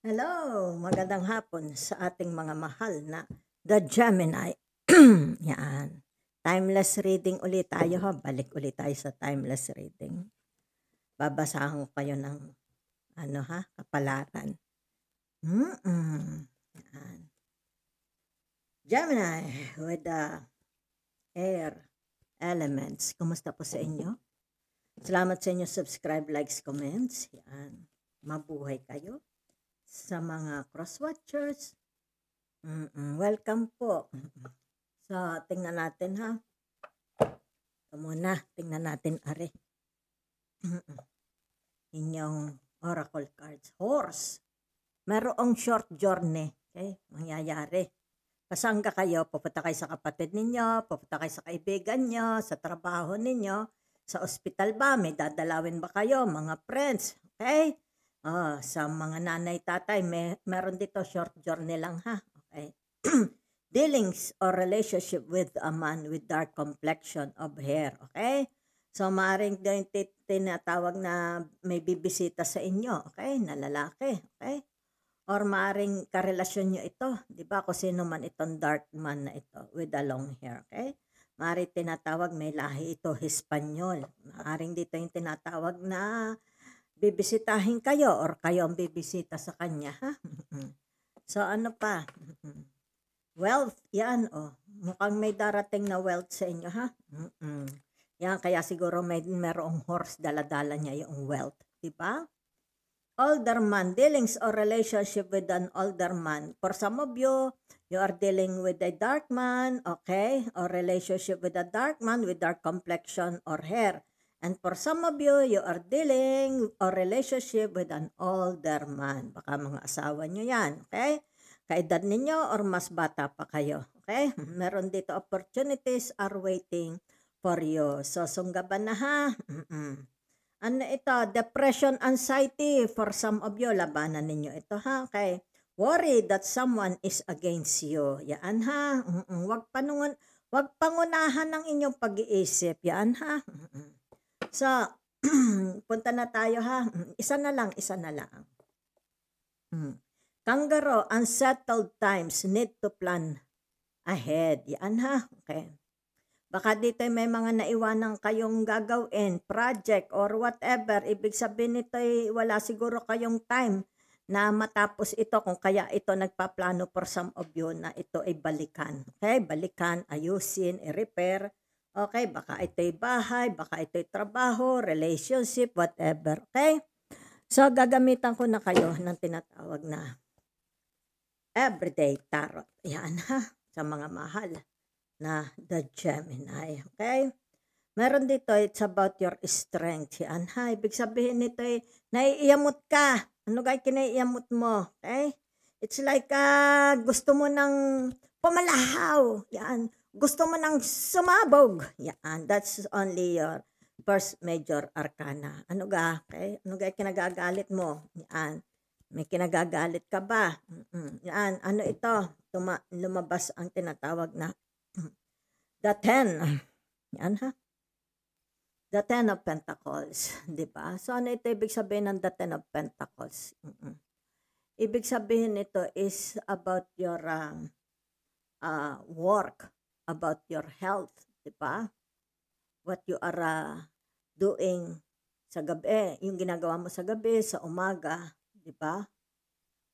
Hello, magandang hapon sa ating mga mahal na The Gemini. Yan. Timeless reading ulit tayo ha. Balik ulit tayo sa timeless reading. Babasahan ko kayo ng kapalaran. Yan. Gemini with the air elements. Kumusta po sa inyo? Salamat sa inyo subscribe, likes, comments. Yan. Mabuhay kayo. Sa mga cross-watchers, welcome po. So, tingnan natin ha. Ito muna, tingnan natin are. Inyong oracle cards. Horse. Merong short journey. Okay? Mangyayari. Pasangga kayo, pupunta kayo sa kapatid ninyo, pupunta kayo sa kaibigan nyo, sa trabaho ninyo, sa ospital ba, may dadalawin ba kayo, mga friends. Okay? Sa mga nanay, tatay, meron dito short journey lang ha. Okay. Dealings or relationship with a man with dark complexion of hair. Okay? So, maaaring tinatawag na may bibisita sa inyo. Okay? Na lalaki. Okay? Or maaaring karelasyon nyo ito. Di ba? Kung sino man itong dark man na ito with a long hair. Okay? Maaaring tinatawag, may lahi ito, Hispanyol. Maaaring dito yung tinatawag na bibisitahin kayo or kayo ang bibisita sa kanya, ha? So, ano pa? Wealth, yan, mukhang may darating na wealth sa inyo, ha? Yan, kaya siguro merong horse, dala-dala niya yung wealth, di ba? Older man, dealings or relationship with an older man. For some of you, you are dealing with a dark man, okay? Or relationship with a dark man with dark complexion or hair. And for some of you, you are dealing or relationship with an older man. Baka mga asawa nyo yan, okay? Kaedad ninyo or mas bata pa kayo, okay? Meron dito opportunities are waiting for you. So, sunggaban na ha? Ano ito? Depression, anxiety for some of you. Labanan ninyo ito ha, okay? Worry that someone is against you. Yan ha? Wag pangunahan ng inyong pag-iisip. Yan ha? So, punta na tayo ha. Isa na lang. Kangaroo, unsettled times, need to plan ahead. Yan ha. Okay. Baka dito may mga naiwanan kayong gagawin, project or whatever. Ibig sabihin nito ay wala siguro kayong time na matapos ito, kung kaya ito nagpaplano for some of you na ito ay balikan. Okay? Balikan, ayusin, i-repair. Okay, baka ito'y bahay, baka ito'y trabaho, relationship, whatever. Okay? So, gagamitan ko na kayo ng tinatawag na everyday tarot. Yan ha, sa mga mahal na The Gemini. Okay? Meron dito, it's about your strength. Yan ha, ibig sabihin nito ay naiiyamot ka. Ano kaya kinaiiyamot mo? Okay? It's like gusto mo nang pumalahaw. Yan. Gusto mo nang sumabog. Yan. That's only your first major arcana. Ano ga? Okay? Ano ga kinagagalit mo? Yan. May kinagagalit ka ba? Yan. Ano ito? Lumabas ang tinatawag na the 10. Yan ha. The 10 of Pentacles. Diba? So ano ito ibig sabihin ng the 10 of Pentacles? Ibig sabihin nito is about your work, about your health, di ba? What you are doing sa gabi, yung ginagawa mo sa gabi, sa umaga, di ba?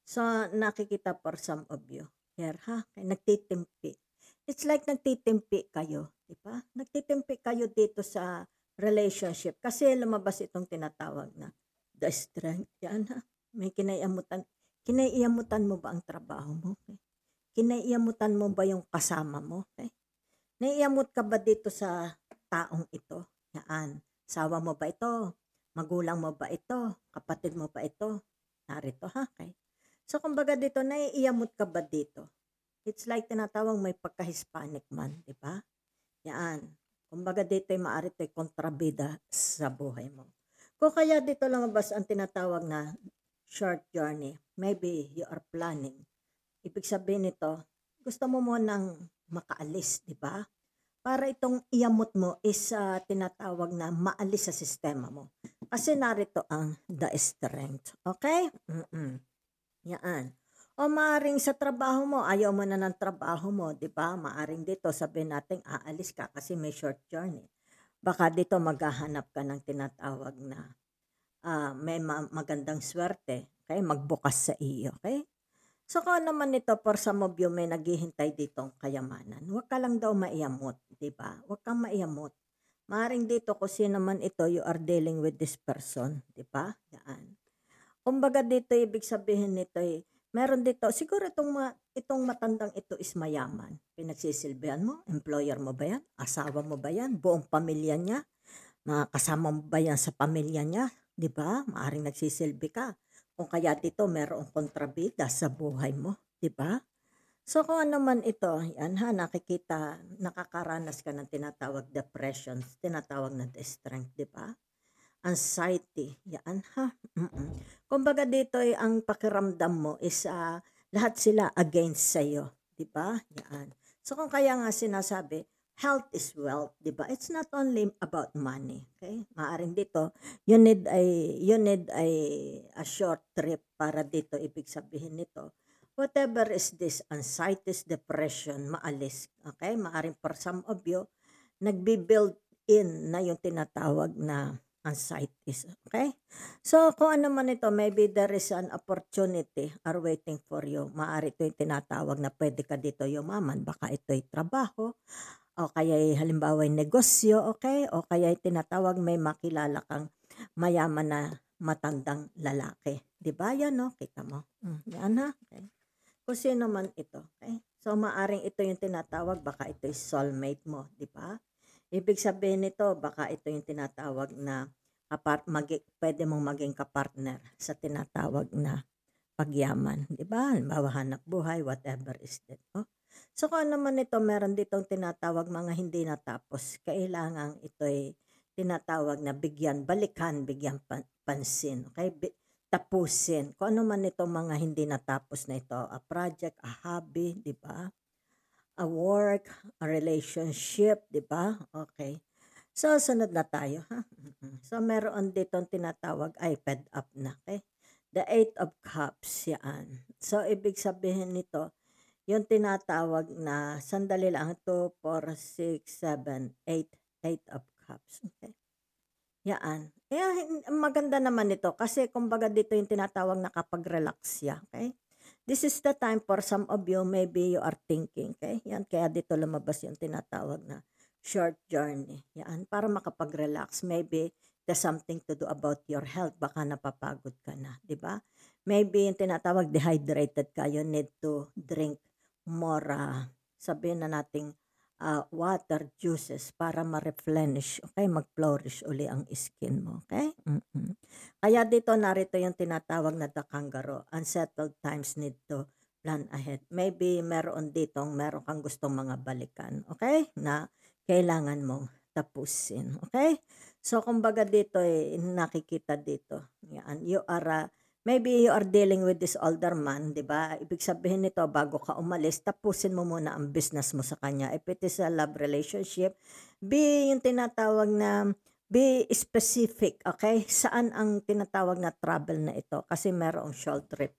So, nakikita for some of you. Here, ha? Nagtitimpi. It's like nagtitimpi kayo, di ba? Nagtitimpi kayo dito sa relationship kasi lumabas itong tinatawag na the strength. Yan, ha? May kinaiamutan. Kinaiamutan mo ba ang trabaho mo? Okay? Kinaiamutan mo ba yung kasama mo? Okay? Naiamot ka ba dito sa taong ito? Yan. Sawa mo ba ito? Magulang mo ba ito? Kapatid mo ba ito? Narito ha? Okay? So, kumbaga dito, naiamot ka ba dito? It's like tinatawag may pagka-Hispanic man, di ba? Yan. Kumbaga dito ay maaari ito'y kontrabida sa buhay mo. Kung kaya dito lumabas ang tinatawag na short journey, maybe you are planning. Ibig sabihin nito, gusto mo nang makaalis, di ba? Para itong iamot mo is tinatawag na maalis sa sistema mo. Kasi narito ang the strength. Okay? Yan. O maaring sa trabaho mo, ayaw mo na ng trabaho mo, 'di ba? Maaring dito sabihin natin aalis ka kasi may short journey. Baka dito maghahanap ka ng tinatawag na may magandang swerte, okay? Magbukas sa iyo, okay? So kung ano naman ito, for some of you may naghihintay ditong kayamanan. Huwag ka lang daw maiyamot, 'di ba? Huwag kang maiyamot. Maaring dito kung sino man ito, you are dealing with this person, 'di ba? Yan. Kumbaga dito ibig sabihin nito meron dito siguro itong matandang ito is mayaman. Pinagsisilbihan mo, employer mo ba 'yan? Asawa mo ba 'yan? Buong pamilya niya? Mga kasama mo ba 'yan sa pamilya niya? 'Di ba? Maaring nagsisilbi ka. Kung kaya dito merong kontrabida sa buhay mo, 'di ba? So kung ano man ito, yan ha, nakakaranas ka ng tinatawag depression, tinatawag na strength, 'di ba? Anxiety, yan ha. Kumbaga dito ang pakiramdam mo is lahat sila against sa'yo, 'di ba? Yan. So kung kaya nga sinasabi, health is wealth, 'di ba? It's not only about money, okay? Maaring dito, you need a short trip para dito ibig sabihin nito. Whatever is this, anxiety, depression, maalis, okay? Maaring for some of you, nagbi-build in na yung tinatawag na anxieties, okay? So, kung ano man ito, maybe there is an opportunity are waiting for you. Maaari ito yung tinatawag na pwede ka dito yumaman. Baka ito'y trabaho, o kaya halimbawa yung negosyo, okay? O kaya tinatawag may makilala kang mayaman na matandang lalaki. Di ba yan, no? Kita mo? Yan ha? Okay. Kung sino man ito, okay? So, maaring ito yung tinatawag, baka ito yung soulmate mo, di ba? Ibig sabihin nito, baka ito yung tinatawag na pwede mong maging kapartner sa tinatawag na pagyaman. Di ba? Halimbawa, hanap buhay, whatever is that. Oh? So kung ano naman ito, meron ditong tinatawag mga hindi natapos. Kailangan ito'y tinatawag na balikan, bigyan pansin. Okay? Tapusin. Kung ano man itong mga hindi natapos na ito, a project, a hobby, di ba? A work, a relationship, di ba? Okay. So, sunod na tayo, ha? So, meron ditong tinatawag ay fed up na, okay? The Eight of Cups, yan. So, ibig sabihin nito, yung tinatawag na, sandali lang, 2, 4, 6, 7, 8, 8 of Cups, okay? Yan. Maganda naman ito kasi kumbaga dito yung tinatawag na kapag relax siya, okay? This is the time for some of you, maybe you are thinking, okay? Yan, kaya dito lumabas yung tinatawag na short journey. Yan, para makapag-relax. Maybe there's something to do about your health. Baka napapagod ka na, di ba? Maybe yung tinatawag dehydrated ka, you need to drink more, sabihin na nating water, juices para ma-replenish, okay? Mag-flourish uli ang skin mo, okay? Kaya dito narito yung tinatawag na the kangaroo. Unsettled times need to plan ahead. Maybe meron kang gustong mga balikan, okay? Na kailangan mong tapusin, okay? So kumbaga dito nakikita dito. Yan, maybe you are dealing with this older man, 'di ba? Ibig sabihin nito bago ka umalis, tapusin mo muna ang business mo sa kanya. If it is a love relationship, yung tinatawag na be specific, okay? Saan ang tinatawag na travel na ito? Kasi merong short trip,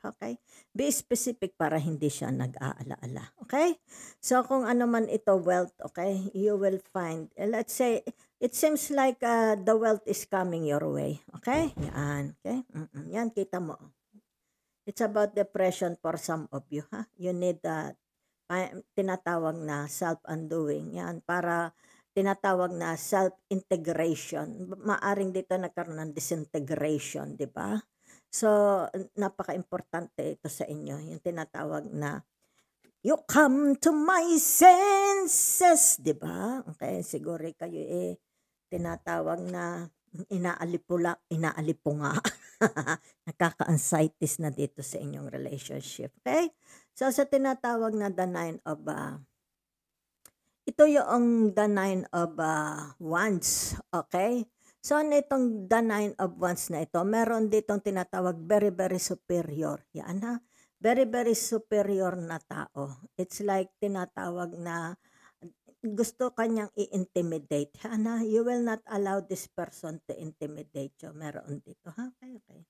okay? Be specific para hindi siya nag-aalaala, okay? So kung ano man ito, wealth, okay? You will find, let's say, it seems like the wealth is coming your way, okay? Yan, okay? Yan, kita mo. It's about depression for some of you, ha? You need tinatawag na self-undoing, yan, para tinatawag na self-integration. Maaring dito nagkaroon ng disintegration, di ba? So, napaka-importante ito sa inyo. Yung tinatawag na, you come to my senses, di ba? Okay, siguro kayo tinatawag na inaalipo nga. Nakaka-anxieties na dito sa inyong relationship. Okay? So, sa tinatawag na the nine of ito yung the nine of wands, okay? So, ano itong the nine of wands na ito? Meron ditong tinatawag very, very superior. Yan ha? Very, very superior na tao. It's like tinatawag na gusto kanyang i-intimidate. You will not allow this person to intimidate you. Meron dito, ha? Okay, okay.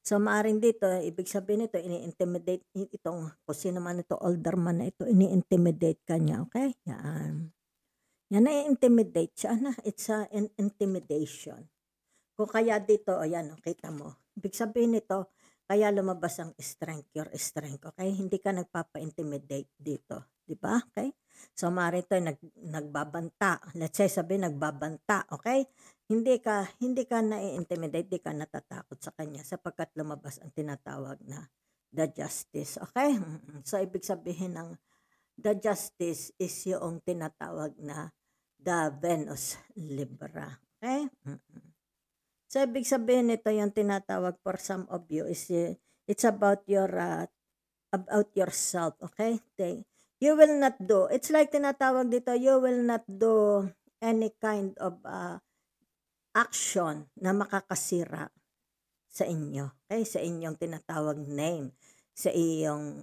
So, maaaring dito, ibig sabihin nito, ini-intimidate itong, kung sino man ito, older man na ito, ini-intimidate ka niya, okay? Yan. Yan, na-intimidate siya na. It's an intimidation. Kung kaya dito, ayan, kita mo. Ibig sabihin nito, kaya lumabas ang strength, your strength, okay? Hindi ka nagpapa-intimidate dito, di ba? Okay? So, maaaring ito, nagbabanta. Let's say, nagbabanta, okay? Hindi ka na-intimidate, hindi ka natatakot sa kanya sapagkat lumabas ang tinatawag na the justice, okay? So, ibig sabihin ng the justice is yung tinatawag na the Venus Libra, okay? So, ibig sabihin nito yung tinatawag for some of you is it's about about yourself, okay? You will not do, it's like tinatawag dito, you will not do any kind of action na makakasira sa inyo, okay? Sa inyong tinatawag name, sa iyong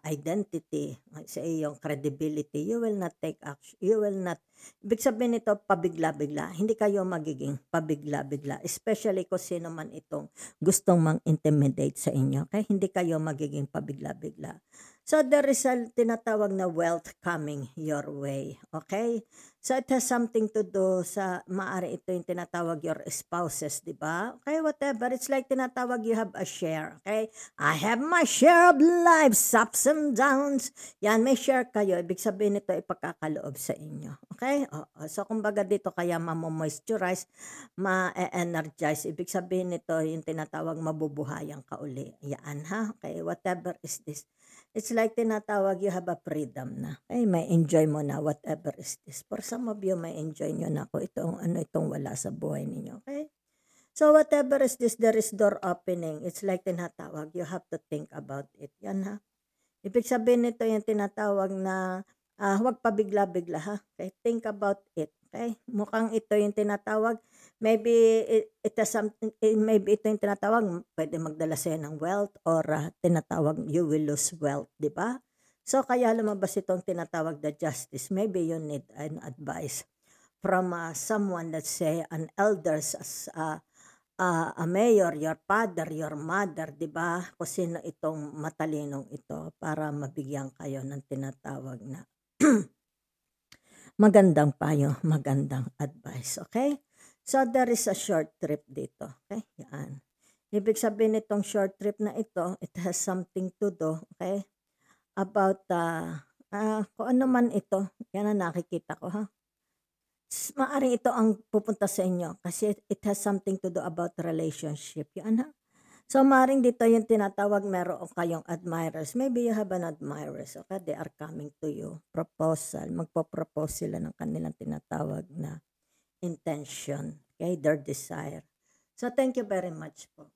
identity, sa iyong credibility. You will not take action. You will not, ibig sabihin nito, pabigla-bigla. Hindi kayo magiging pabigla-bigla. Especially kung sino man itong gustong mang-intimidate sa inyo. Okay? Hindi kayo magiging pabigla-bigla. So, there is a tinatawag na wealth coming your way. Okay? So, it has something to do sa, maaari ito yung tinatawag your spouses, di ba? Okay, whatever. It's like tinatawag you have a share. Okay? I have my share of life's ups and downs. Yan, may share kayo. Ibig sabihin nito, ipagkakaloob sa inyo. Okay? So, kumbaga dito kaya ma-moisturize, ma-energize. Ibig sabihin nito, yung tinatawag mabubuhayan ka uli. Yan, ha? Okay, whatever is this. It's like tinatawag you have a freedom na. Okay, may enjoy mo na whatever is this. For some of you, may enjoy nyo na ako itong wala sa buhay ninyo. Okay? So whatever is this, there is door opening. It's like tinatawag, you have to think about it. Yan ha. Ibig sabihin nito yung tinatawag na huwag pabigla-bigla ha. Okay? Think about it. Okay? Mukhang ito yung tinatawag. Maybe it has something, maybe ito yung tinatawag, pwede magdala sa'yo ng wealth or tinatawag you will lose wealth, di ba? So kaya lumabas itong tinatawag the justice. Maybe you need an advice from someone, let's say an elders as a mayor, your father, your mother, di ba? Kung sino itong matalinong ito para mabigyan kayo ng tinatawag na magandang payo, magandang advice, okay? So, there is a short trip dito, okay? Yan. Ibig sabihin nitong short trip na ito, it has something to do, okay? About, kung ano man ito, yan ang nakikita ko, ha? Maaring ito ang pupunta sa inyo kasi it has something to do about relationship, yan, ha? So, maaaring dito yung tinatawag, meron kayong admirers. Maybe you have an admirers, okay? They are coming to you. Proposal. Magpo-propose sila ng kanilang tinatawag na intention. Okay? Their desire. So, thank you very much po.